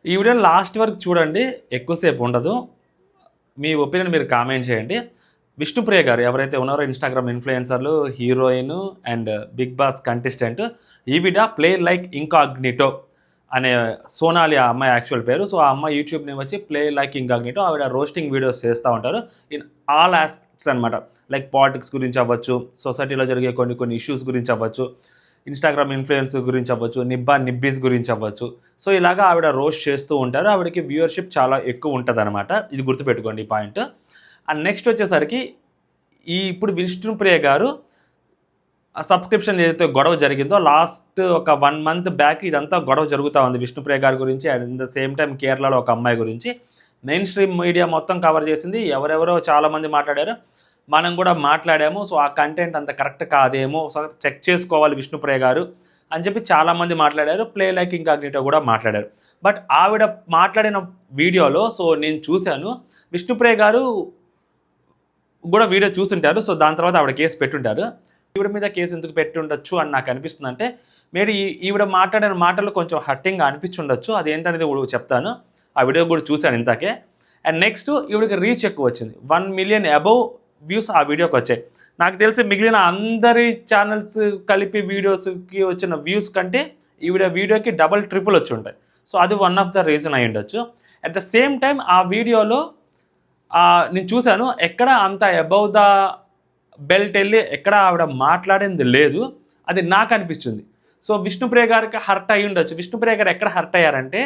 ఈ video last వరకు చూడండి, ఎక్కువసేపు ఉండదు. మీ ఒపీనియన్ మీరు కామెంట్ చేయండి. విష్ణుప్రియ గారు ఎవరైతే ఉన్నారో ఇన్‌స్టాగ్రామ్ ఇన్‌ఫ్లుయెన్సర్‌లు, heroine and big boss contestant ఈవిడ ప్లే లైక్ ఇంకాగ్నిటో అనే సోనాలి ఆ అమ్మాయి యాక్చువల్ పేరు. సో, ఆ అమ్మాయి యూట్యూబ్ నేమ్ వచ్చి ప్లే లైక్ ఇంకాగ్నిటో. ఆవిడ రోస్టింగ్ వీడియోస్ చేస్తూ ఉంటారు. ఇన్ ఆల్ ఆస్పెక్ట్స్ అనమాట. లైక్ పాలిటిక్స్ గురించి అవ్వచ్చు, సొసైటీలో జరిగే కొన్ని కొన్ని ఇష్యూస్ గురించి అవ్వచ్చు, ఇన్‌స్టాగ్రామ్ ఇన్‌ఫ్లుయెన్స్ గురించి అవ్వచ్చు, నిబ్బీస్ గురించి అవ్వచ్చు. సో, ఇలాగా ఆవిడ రోస్ట్ చేస్తూ ఉంటారు. ఆవిడకి వ్యూవర్‌షిప్ చాలా ఎక్కువ ఉంటదనమాట. ఇది గుర్తుపెట్టుకోండి ఈ పాయింట్. అండ్ నెక్స్ట్ వచ్చేసరికి ఇప్పుడు విష్ణుప్రియ గారు ఆ సబ్స్క్రిప్షన్ ఏదైతే గొడవ జరిగిందో లాస్ట్ ఒక 1 మంత్ బ్యాక్ ఇదంతా గొడవ జరుగుతూ ఉంది విష్ణుప్రియ గారి గురించి. And in the same time కేరళలో ఒక అమ్మాయి గురించి మెయిన్ స్ట్రీమ్ మీడియా మొత్తం కవర్ చేసింది. ఎవరెవరో చాలామంది మాట్లాడారు, మనం కూడా మాట్లాడాము. సో, ఆ కంటెంట్ అంత కరెక్ట్ కాదేమో, సో చెక్ చేసుకోవాలి విష్ణుప్రియ గారు అని చెప్పి చాలామంది మాట్లాడారు. ప్లే లైక్ ఇంకాగ్నిటో కూడా మాట్లాడారు. బట్ ఆవిడ మాట్లాడిన వీడియోలో సో నేను చూశాను, విష్ణుప్రియ గారు కూడా వీడియో చూసుంటారు. సో, దాని తర్వాత ఆవిడ కేసు పెట్టుంటారు. ఈవిడ మీద కేసు ఎందుకు పెట్టుండొచ్చు అని నాకు అనిపిస్తుందంటే, మేబీ ఈవిడ మాట్లాడిన మాటలు కొంచెం హర్టింగ్గా అనిపించుండొచ్చు. అదేంటనేది కూడా చెప్తాను. ఆ వీడియో కూడా చూశాను ఇందాకే. అండ్ నెక్స్ట్ ఈవిడకి రీచ్ ఎక్కువ వచ్చింది. 1 మిలియన్ అబవ్ వ్యూస్ ఆ వీడియోకి వచ్చాయి. నాకు తెలిసి మిగిలిన అందరి ఛానల్స్ కలిపి వీడియోస్కి వచ్చిన వ్యూస్ కంటే ఈవిడ వీడియోకి డబల్ ట్రిపుల్ వచ్చి ఉంటాయి. సో, అది వన్ ఆఫ్ ద రీజన్ అయి ఉండొచ్చు. అట్ ద సేమ్ టైం ఆ వీడియోలో నేను చూశాను, ఎక్కడ అంత అబౌవ్ ద బెల్ట్ వెళ్ళి ఎక్కడ ఆవిడ మాట్లాడింది లేదు. అది నాకు అనిపించింది. సో, విష్ణుప్రియ గారికి హర్ట్ అయ్యి ఉండొచ్చు. విష్ణుప్రియ గారు ఎక్కడ హర్ట్ అయ్యారంటే,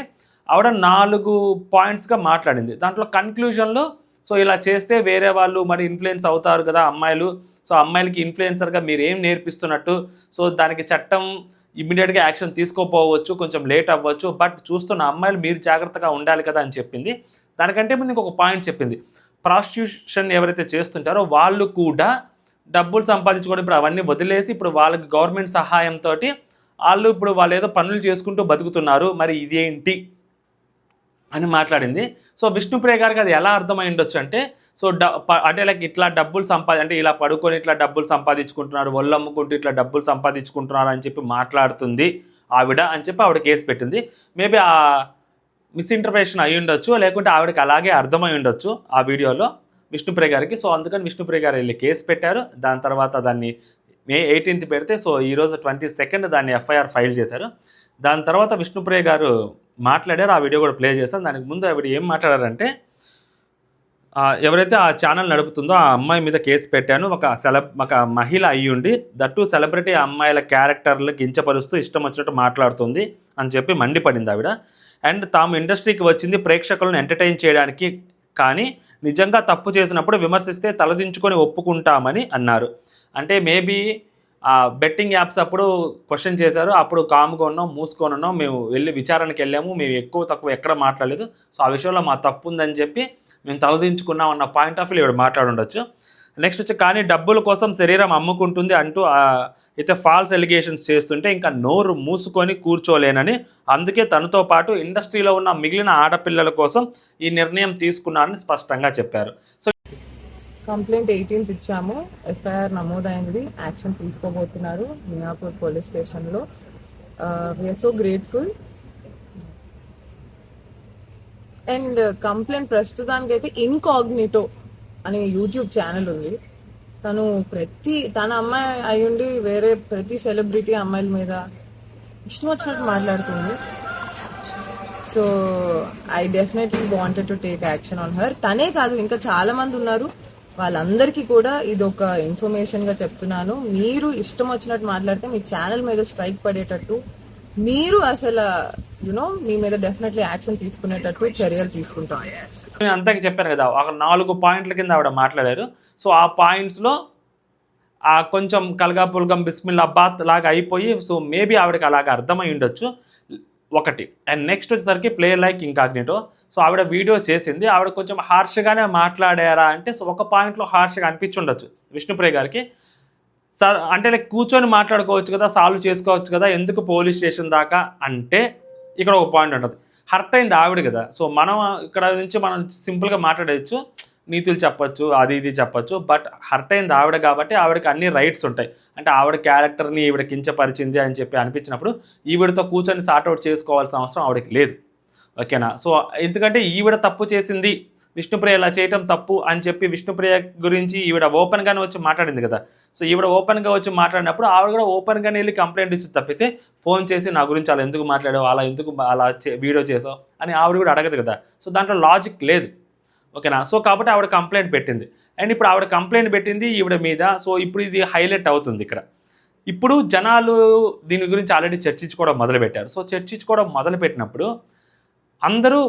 ఆవిడ 4 పాయింట్స్గా మాట్లాడింది. దాంట్లో కన్క్లూజన్లో సో ఇలా చేస్తే వేరే వాళ్ళు మరి ఇన్ఫ్లుయెన్స్ అవుతారు కదా అమ్మాయిలు. సో, అమ్మాయిలకి ఇన్ఫ్లుయెన్సర్గా మీరు ఏం నేర్పిస్తున్నట్టు, సో దానికి చట్టం ఇమ్మీడియట్గా యాక్షన్ తీసుకోపోవచ్చు, కొంచెం లేట్ అవ్వచ్చు, బట్ చూస్తున్న అమ్మాయిలు మీరు జాగ్రత్తగా ఉండాలి కదా అని చెప్పింది. దానికంటే ముందు ఇంకొక పాయింట్ చెప్పింది, ప్రాస్టిట్యూషన్ ఎవరైతే చేస్తుంటారో వాళ్ళు కూడా డబ్బులు సంపాదించుకోవడం ఇప్పుడు అవన్నీ వదిలేసి ఇప్పుడు వాళ్ళకి గవర్నమెంట్ సహాయంతో వాళ్ళు ఏదో పనులు చేసుకుంటూ బతుకుతున్నారు, మరి ఇదేంటి అని మాట్లాడింది. సో, విష్ణుప్రియ గారికి అది ఎలా అర్థమై ఉండొచ్చు అంటే, సో అంటే లైక్ ఇట్లా డబ్బులు అంటే ఇలా పడుకొని ఇట్లా డబ్బులు సంపాదించుకుంటున్నారు, ఒళ్ళమ్ముకుంటూ ఇట్లా డబ్బులు సంపాదించుకుంటున్నారు అని చెప్పి మాట్లాడుతుంది ఆవిడ అని చెప్పి ఆవిడ కేసు పెట్టింది. మేబీ ఆ మిస్ఇంటర్ప్రిటేషన్ అయ్యి ఉండొచ్చు, లేకుంటే ఆవిడకి అలాగే అర్థమై ఉండొచ్చు ఆ వీడియోలో విష్ణుప్రియ గారికి. సో, అందుకని విష్ణుప్రియ గారు వెళ్ళి కేసు పెట్టారు. దాని తర్వాత దాన్ని May 18th పెడితే, సో ఈరోజు 22nd దాన్ని ఎఫ్ఐఆర్ ఫైల్ చేశారు. దాని తర్వాత విష్ణుప్రియ గారు మాట్లాడారు. ఆ వీడియో కూడా ప్లే చేస్తాను. దానికి ముందు ఆవిడ ఏం మాట్లాడారంటే, ఎవరైతే ఆ ఛానల్ నడుపుతుందో ఆ అమ్మాయి మీద కేసు పెట్టాను, ఒక మహిళ అయ్యుండి దట్టు సెలబ్రిటీ అమ్మాయిల క్యారెక్టర్లు కించపరుస్తూ ఇష్టం వచ్చినట్టు మాట్లాడుతుంది అని చెప్పి మండిపడింది ఆవిడ. అండ్ తాము ఇండస్ట్రీకి వచ్చింది ప్రేక్షకులను ఎంటర్టైన్ చేయడానికి, కానీ నిజంగా తప్పు చేసినప్పుడు విమర్శిస్తే తలదించుకొని ఒప్పుకుంటామని అన్నారు. అంటే మేబీ బెట్టింగ్ యాప్స్ అప్పుడు క్వశ్చన్ చేశారు, అప్పుడు కామ్గా ఉన్నాం, మూసుకొని ఉన్నాం, మేము వెళ్ళి విచారణకి వెళ్ళాము, మేము ఎక్కువ తక్కువ ఎక్కడ మాట్లాడలేదు, సో ఆ విషయంలో మా తప్పు ఉందని చెప్పి మేము తలదించుకున్నాం అన్న పాయింట్ ఆఫ్ వ్యూ ఇవిడ మాట్లాడుండొచ్చు. నెక్స్ట్ వచ్చి, కానీ డబ్బుల కోసం శరీరం అమ్ముకుంటుంది అంటూ అయితే ఫాల్స్ ఎలిగేషన్స్ చేస్తుంటే ఇంకా నోరు మూసుకొని కూర్చోలేనని, అందుకే తనతో పాటు ఇండస్ట్రీలో ఉన్న మిగిలిన ఆడపిల్లల కోసం ఈ నిర్ణయం తీసుకున్నారని స్పష్టంగా చెప్పారు. సో, కంప్లైంట్ 18th ఇచ్చాము, ఎఫ్ఐఆర్ నమోదైంది, యాక్షన్ తీసుకోబోతున్నారు మియాపూర్ పోలీస్ స్టేషన్లో. We're so grateful. And complaint ప్రస్తుతానికి అయితే ఇన్కాగ్నిటో అనే యూట్యూబ్ ఛానల్ ఉంది. తన అమ్మాయి అయ్యుండి వేరే ప్రతి సెలబ్రిటీ అమ్మాయిల మీద ఇష్టం వచ్చినట్టు మాట్లాడుతుంది. So I definitely wanted to take action on her. తనే కాదు, ఇంకా చాలా మంది ఉన్నారు. వాళ్ళందరికీ కూడా ఇది ఒక ఇన్ఫర్మేషన్ గా చెప్తున్నాను. మీరు ఇష్టం వచ్చినట్టు మాట్లాడితే మీ ఛానల్ మీద స్ట్రైక్ పడేటట్టు, మీరు అసలు మీ మీద డెఫినెట్లీ యాక్షన్ తీసుకునేటట్టు చర్యలు తీసుకుంటాం. నేను అంతాకి చెప్పాను కదా, ఒక 4 పాయింట్ల కింద ఆవిడ మాట్లాడారు. సో ఆ పాయింట్స్లో కొంచెం కలగాపుల్గం బిస్మిల్లాబాద్ లాగా అయిపోయి, సో మేబీ ఆవిడకి అలాగ అర్థమై ఉండొచ్చు ఒకటి. అండ్ నెక్స్ట్ వచ్చేసరికి ప్లే లైక్ ఇంకాగ్నిటో. సో ఆవిడ వీడియో చేసింది, ఆవిడ కొంచెం హార్ష్గానే మాట్లాడారా అంటే, సో ఒక పాయింట్లో హార్ష్గా అనిపించుండొచ్చు విష్ణుప్రియ గారికి. అంటే లైక్ కూర్చొని మాట్లాడుకోవచ్చు కదా, సాల్వ్ చేసుకోవచ్చు కదా, ఎందుకు పోలీస్ స్టేషన్ దాకా అంటే ఇక్కడ ఒక పాయింట్ ఉంటుంది. హర్ట్ అయింది ఆవిడ కదా. సో మనం ఇక్కడ నుంచి మనం సింపుల్గా మాట్లాడవచ్చు, నీతులు చెప్పచ్చు, అది ఇది చెప్పచ్చు. బట్ హర్ట్ అయింది ఆవిడ కాబట్టి ఆవిడకి అన్ని రైట్స్ ఉంటాయి. అంటే ఆవిడ క్యారెక్టర్ని ఈవిడ కించపరిచింది అని చెప్పి అనిపించినప్పుడు ఈవిడతో కూర్చొని సార్ట్అవుట్ చేసుకోవాల్సిన అవసరం ఆవిడకి లేదు. ఓకేనా. సో ఎందుకంటే ఈవిడ తప్పు చేసింది, విష్ణుప్రియ ఇలా చేయటం తప్పు అని చెప్పి విష్ణుప్రియ గురించి ఈవిడ ఓపెన్గానే వచ్చి మాట్లాడింది కదా. సో ఈవిడ ఓపెన్గా వచ్చి మాట్లాడినప్పుడు ఆవిడ కూడా ఓపెన్గానే వెళ్ళి కంప్లైంట్ ఇచ్చి తప్పితే ఫోన్ చేసి నా గురించి అలా ఎందుకు మాట్లాడావు, అలా ఎందుకు అలా వీడియో చేసావు అని ఆవిడ కూడా అడగదు కదా. సో దాంట్లో లాజిక్ లేదు. ఓకేనా. సో కాబట్టి ఆవిడ కంప్లైంట్ పెట్టింది. అండ్ ఇప్పుడు ఆవిడ కంప్లైంట్ పెట్టింది ఈవిడ మీద. సో ఇప్పుడు ఇది హైలైట్ అవుతుంది ఇక్కడ. ఇప్పుడు జనాలు దీని గురించి ఆల్రెడీ చర్చించుకోవడం మొదలుపెట్టారు. సో చర్చించుకోవడం మొదలుపెట్టినప్పుడు అందరూ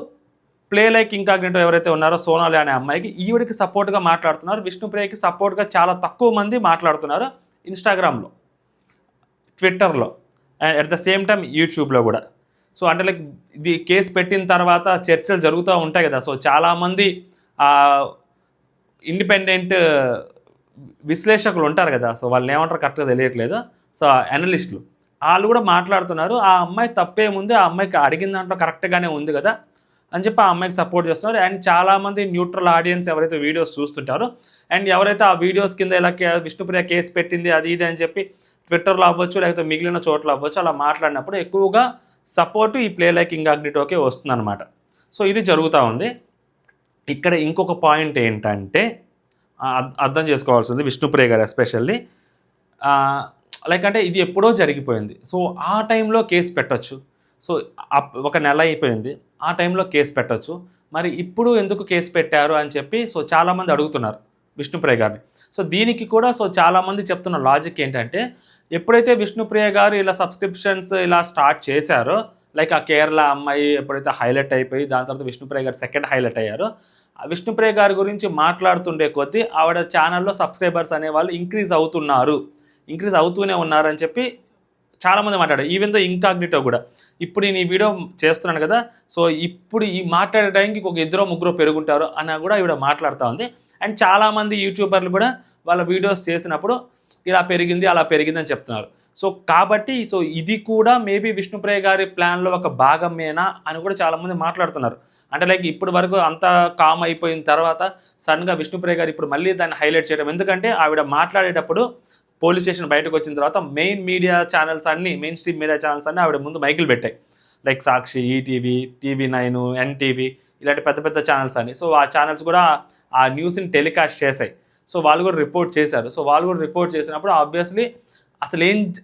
ప్లే లైక్ ఇంకాగ్నిటో ఎవరైతే ఉన్నారో సోనాలి అనే అమ్మాయికి ఈవిడికి సపోర్ట్గా మాట్లాడుతున్నారు, విష్ణుప్రియకి సపోర్ట్గా చాలా తక్కువ మంది మాట్లాడుతున్నారు ఇన్స్టాగ్రామ్లో, ట్విట్టర్లో, and at the same time యూట్యూబ్లో కూడా. సో అంటే లైక్ ఇది కేసు పెట్టిన తర్వాత చర్చలు జరుగుతూ ఉంటాయి కదా. సో చాలామంది ఇండిపెండెంట్ విశ్లేషకులు ఉంటారు కదా. సో వాళ్ళు ఏమంటారు కరెక్ట్గా తెలియట్లేదు. సో అనలిస్టులు వాళ్ళు కూడా మాట్లాడుతున్నారు, ఆ అమ్మాయి తప్పేముంది, ఆ అమ్మాయికి అడిగిన దాంట్లో కరెక్ట్గానే ఉంది కదా అని చెప్పి ఆ అమ్మాయికి సపోర్ట్ చేస్తున్నారు. అండ్ చాలామంది న్యూట్రల్ ఆడియన్స్ ఎవరైతే వీడియోస్ చూస్తుంటారో అండ్ ఎవరైతే ఆ వీడియోస్ కింద ఇలా విష్ణుప్రియ కేసు పెట్టింది అది ఇది అని చెప్పి ట్విట్టర్లో అవ్వచ్చు లేకపోతే మిగిలిన చోట్ల అవ్వచ్చు అలా మాట్లాడినప్పుడు ఎక్కువగా సపోర్టు ఈ ప్లే లైక్ ఇంకాగ్నిటోకే వస్తుందన్నమాట. సో ఇది జరుగుతూ ఉంది. ఇక్కడ ఇంకొక పాయింట్ ఏంటంటే అర్థం చేసుకోవాల్సింది విష్ణుప్రియ గారు ఎస్పెషల్లీ లైక్ అంటే ఇది ఎప్పుడో జరిగిపోయింది. సో ఆ టైంలో కేసు పెట్టచ్చు. సో ఒక నెల అయిపోయింది, ఆ టైంలో కేసు పెట్టచ్చు, మరి ఇప్పుడు ఎందుకు కేసు పెట్టారు అని చెప్పి సో చాలామంది అడుగుతున్నారు విష్ణుప్రియ గారిని. సో దీనికి కూడా సో చాలామంది చెప్తున్న లాజిక్ ఏంటంటే ఎప్పుడైతే విష్ణుప్రియ గారు ఇలా సబ్స్క్రిప్షన్స్ ఇలా స్టార్ట్ చేశారో లైక్ ఆ కేరళ అమ్మాయి ఎప్పుడైతే హైలైట్ అయిపోయి దాని తర్వాత విష్ణుప్రియ గారు సెకండ్ హైలైట్ అయ్యారో విష్ణుప్రియ గారి గురించి మాట్లాడుతుండే కొద్దీ ఆవిడ ఛానల్లో సబ్స్క్రైబర్స్ అనేవాళ్ళు ఇంక్రీజ్ అవుతూనే ఉన్నారని చెప్పి చాలామంది మాట్లాడారు. ఈవెన్ దో ఇంకాగ్నిటో కూడా ఇప్పుడు నేను ఈ వీడియో చేస్తున్నాను కదా, సో ఇప్పుడు ఈ మాట్లాడే టైంకి ఒక 2-3 పెరుగుంటారు అని కూడా ఈవిడ మాట్లాడుతూ ఉంది. అండ్ చాలామంది యూట్యూబర్లు కూడా వాళ్ళ వీడియోస్ చేసినప్పుడు ఇలా పెరిగింది అలా పెరిగింది అని చెప్తున్నారు. సో కాబట్టి సో ఇది కూడా మేబీ విష్ణుప్రియ గారి ప్లాన్లో ఒక భాగమేనా అని కూడా చాలామంది మాట్లాడుతున్నారు. అంటే లైక్ ఇప్పుడు వరకు అంతా కామ్ అయిపోయిన తర్వాత సడన్గా విష్ణుప్రియ గారు ఇప్పుడు మళ్ళీ దాన్ని హైలైట్ చేయడం, ఎందుకంటే ఆవిడ మాట్లాడేటప్పుడు పోలీస్ స్టేషన్ బయటకు వచ్చిన తర్వాత మెయిన్ స్ట్రీమ్ మీడియా ఛానల్స్ అన్నీ ఆవిడ ముందు మైకులు పెట్టాయి. లైక్ సాక్షి, ఈటీవీ, TV9, NTV ఇలాంటి పెద్ద పెద్ద ఛానల్స్ అన్ని. సో ఆ ఛానల్స్ కూడా ఆ న్యూస్ని టెలికాస్ట్ చేశాయి. సో వాళ్ళు కూడా రిపోర్ట్ చేశారు. సో వాళ్ళు కూడా రిపోర్ట్ చేసినప్పుడు ఆబ్వియస్లీ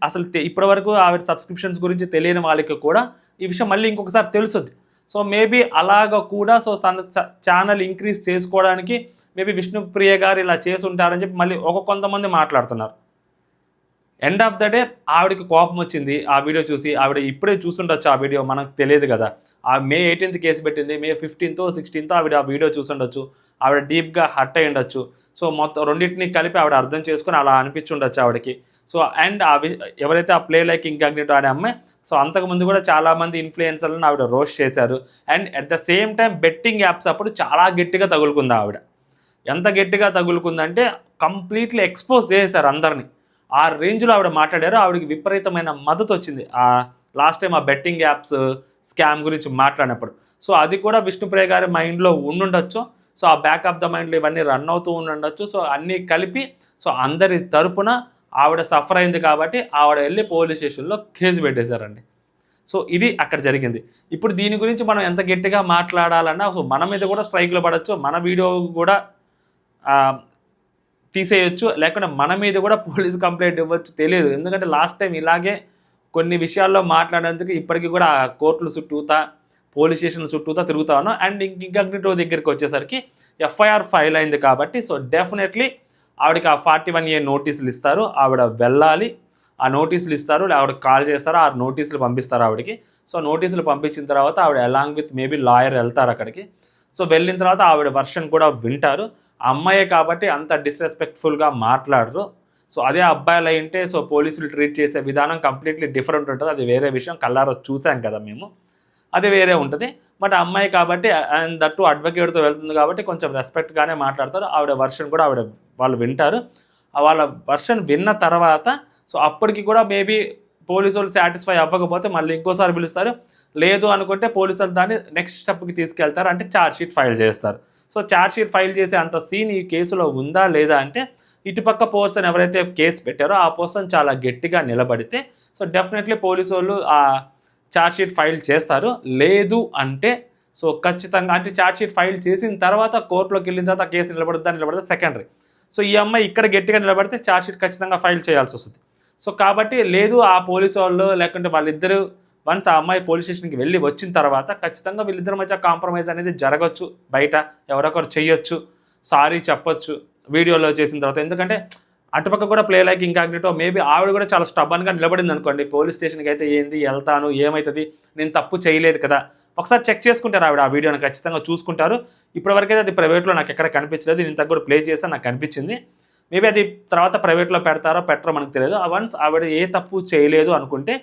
అసలు ఇప్పటివరకు ఆవిడ సబ్స్క్రిప్షన్స్ గురించి తెలియని వాళ్ళకి కూడా ఈ విషయం మళ్ళీ ఇంకొకసారి తెలుస్తుంది. సో మేబీ అలాగ కూడా సో తన ఛానల్ ఇంక్రీజ్ చేసుకోవడానికి మేబీ విష్ణుప్రియ గారు ఇలా చేసి ఉంటారని చెప్పి మళ్ళీ కొంతమంది మాట్లాడుతున్నారు. ఎండ్ ఆఫ్ ద డే ఆవిడకి కోపం వచ్చింది ఆ వీడియో చూసి. ఆవిడ ఇప్పుడే చూస్తుండొచ్చు ఆ వీడియో, మనకు తెలియదు కదా. ఆ May 18th కేసు పెట్టింది, May 15th 16th ఆవిడ ఆ వీడియో చూస్తుండొచ్చు. ఆవిడ డీప్గా హర్ట్ అయి ఉండొచ్చు. సో మొత్తం రెండింటిని కలిపి ఆవిడ అర్థం చేసుకుని అలా అనిపించుండొచ్చు ఆవిడకి. సో అండ్ ఎవరైతే ఆ ప్లే లైక్ ఇంకాగ్నిటో అనే అమ్మాయి సో అంతకుముందు కూడా చాలామంది ఇన్ఫ్లుయెన్సర్లను ఆవిడ రోస్ట్ చేశారు. And at the same time betting apps అప్పుడు చాలా గట్టిగా తగులుకుంది ఆవిడ. ఎంత గట్టిగా తగులుకుందంటే కంప్లీట్లీ ఎక్స్పోజ్ చేశారు అందరినీ. ఆ రేంజ్లో ఆవిడ మాట్లాడారు. ఆవిడకి విపరీతమైన మద్దతు వచ్చింది లాస్ట్ టైం ఆ బెట్టింగ్ యాప్స్ స్కామ్ గురించి మాట్లాడినప్పుడు. సో అది కూడా విష్ణుప్రియ గారి మైండ్లో ఉండుండొచ్చు. సో ఆ బ్యాక్ ఆఫ్ ద మైండ్లో ఇవన్నీ రన్ అవుతూ ఉండొచ్చు. సో అన్నీ కలిపి సో అందరి తరపున ఆవిడ సఫర్ అయింది కాబట్టి ఆవిడ వెళ్ళి పోలీస్ స్టేషన్లో కేసు పెట్టేశారండి. సో ఇది అక్కడ జరిగింది. ఇప్పుడు దీని గురించి మనం ఎంత గట్టిగా మాట్లాడాలన్నా సో మన మీద కూడా స్ట్రైక్లు పడవచ్చు, మన వీడియో కూడా తీసేయచ్చు, లేకుంటే మన మీద కూడా పోలీస్ కంప్లైంట్ ఇవ్వచ్చు, తెలియదు. ఎందుకంటే లాస్ట్ టైం ఇలాగే కొన్ని విషయాల్లో మాట్లాడేందుకు ఇప్పటికీ కూడా కోర్టులు చుట్టూతా పోలీస్ స్టేషన్ చుట్టూతా తిరుగుతా ఉన్నాం. అండ్ ఇంకాగ్నిటో దగ్గరికి వచ్చేసరికి FIR ఫైల్ అయింది కాబట్టి సో డెఫినెట్లీ ఆవిడకి ఆ 41A నోటీసులు ఇస్తారు. ఆవిడ వెళ్ళాలి, ఆ నోటీసులు ఇస్తారు, ఆవిడకి కాల్ చేస్తారు, ఆ నోటీసులు పంపిస్తారు ఆవిడకి. సో నోటీసులు పంపించిన తర్వాత ఆవిడ అలాంగ్ విత్ మేబీ లాయర్ వెళ్తారు అక్కడికి. సో వెళ్ళిన తర్వాత ఆవిడ వర్షన్ కూడా వింటారు. అమ్మాయే కాబట్టి అంత డిస్రెస్పెక్ట్ఫుల్గా మాట్లాడరు. సో అదే అబ్బాయిలు అయింటే సో పోలీసులు ట్రీట్ చేసే విధానం కంప్లీట్లీ డిఫరెంట్ ఉంటుంది. అది వేరే విషయం, కల్లారో చూసాం కదా మేము, అది వేరే ఉంటుంది. బట్ అమ్మాయి కాబట్టి అండ్ దట్టు అడ్వకేట్తో వెళ్తుంది కాబట్టి కొంచెం రెస్పెక్ట్గానే మాట్లాడతారు. ఆవిడ వర్షన్ కూడా వాళ్ళు వింటారు. వాళ్ళ వర్షన్ విన్న తర్వాత సో అప్పటికి కూడా మేబీ పోలీసు వాళ్ళు సాటిస్ఫై అవ్వకపోతే మళ్ళీ ఇంకోసారి పిలుస్తారు. లేదు అనుకుంటే పోలీసులు దాన్ని నెక్స్ట్ స్టెప్కి తీసుకెళ్తారు, అంటే ఛార్జ్షీట్ ఫైల్ చేస్తారు. సో ఛార్జ్షీట్ ఫైల్ చేసే అంత సీన్ ఈ కేసులో ఉందా లేదా అంటే ఇటుపక్క పర్సన్ ఎవరైతే కేసు పెట్టారో ఆ పర్సన్ చాలా గట్టిగా నిలబడితే సో డెఫినెట్లీ పోలీసు వాళ్ళు ఆ ఛార్జ్షీట్ ఫైల్ చేస్తారు. లేదు అంటే సో ఖచ్చితంగా అంటే ఛార్జ్షీట్ ఫైల్ చేసిన తర్వాత కోర్టులోకి వెళ్ళిన తర్వాత కేసు నిలబడదా సెకండరీ. సో ఈ అమ్మాయి ఇక్కడ గట్టిగా నిలబడితే ఛార్జ్షీట్ ఖచ్చితంగా ఫైల్ చేయాల్సి వస్తుంది. సో కాబట్టి లేదు ఆ పోలీసు వాళ్ళు లేకుంటే వాళ్ళిద్దరూ వన్స్ ఆ అమ్మాయి పోలీస్ స్టేషన్కి వెళ్ళి వచ్చిన తర్వాత ఖచ్చితంగా వీళ్ళిద్దరి మధ్య కాంప్రమైజ్ అనేది జరగచ్చు, బయట ఎవరొకరు చెయ్యొచ్చు, సారీ చెప్పొచ్చు వీడియోలో చేసిన తర్వాత. ఎందుకంటే అటుపక్క కూడా ప్లే లైక్ ఇంకాగ్నిటో మేబీ ఆవిడ కూడా చాలా స్టబ్బన్గా నిలబడింది అనుకోండి, పోలీస్ స్టేషన్కి అయితే ఏంది వెళ్తాను ఏమవుతుంది నేను తప్పు చేయలేదు కదా, ఒకసారి చెక్ చేసుకుంటారు ఆవిడ, ఆ వీడియోని ఖచ్చితంగా చూసుకుంటారు. ఇప్పటివరకైతే అది ప్రైవేట్లో నాకు ఎక్కడ కనిపించలేదు, నేను ఇంతకు కూడా ప్లే చేశాను నాకు కనిపించింది. మేబీ అది తర్వాత ప్రైవేట్లో పెడతారో పెట్టరో మనకు తెలియదు. వన్స్ ఆవిడ ఏ తప్పు చేయలేదు అనుకుంటే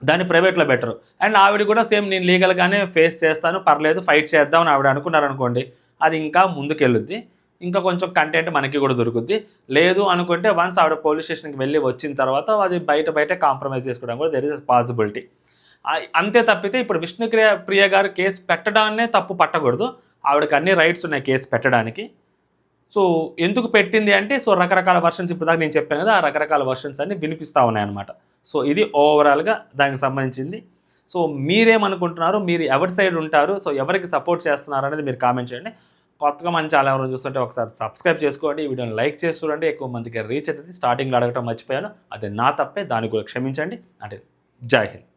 దాన్ని ప్రైవేట్లో బెటరు. అండ్ ఆవిడ కూడా సేమ్ నేను లీగల్గానే ఫేస్ చేస్తాను పర్లేదు ఫైట్ చేద్దామని ఆవిడ అనుకున్నారనుకోండి, అది ఇంకా ముందుకెళ్ళుద్ది, ఇంకా కొంచెం కంటెంట్ మనకి కూడా దొరుకుద్ది. లేదు అనుకుంటే వన్స్ ఆవిడ పోలీస్ స్టేషన్కి వెళ్ళి వచ్చిన తర్వాత అది బయట కాంప్రమైజ్ చేసుకోవడం కూడా దెర్ ఇస్ పాసిబిలిటీ. అంతే తప్పితే ఇప్పుడు విష్ణుప్రియ గారు కేసు పెట్టడాన్నే తప్పు పట్టకూడదు, ఆవిడకి అన్ని రైట్స్ ఉన్నాయి కేసు పెట్టడానికి. సో ఎందుకు పెట్టింది అంటే సో రకరకాల వర్షన్స్ ఇప్పుడు దాకా నేను చెప్పాను కదా, ఆ రకరకాల వర్షన్స్ అన్ని వినిపిస్తూ ఉన్నాయన్నమాట. సో ఇది ఓవరాల్గా దానికి సంబంధించింది. సో మీరేమనుకుంటున్నారు, మీరు ఎవరి సైడ్ ఉంటారు, సో ఎవరికి సపోర్ట్ చేస్తున్నారు అనేది మీరు కామెంట్ చేయండి. కొత్తగా మన ఛానల్ ఎవరైనా చూస్తుంటే ఒకసారి సబ్స్క్రైబ్ చేసుకోండి, ఈ వీడియోని లైక్ చేసి చూడండి, ఎక్కువ మందికి రీచ్ అవుతుంది. స్టార్టింగ్లో అడగటం మర్చిపోయాను, అది నా తప్పే, దానికి కూడా క్షమించండి. అంటే జై హింద్.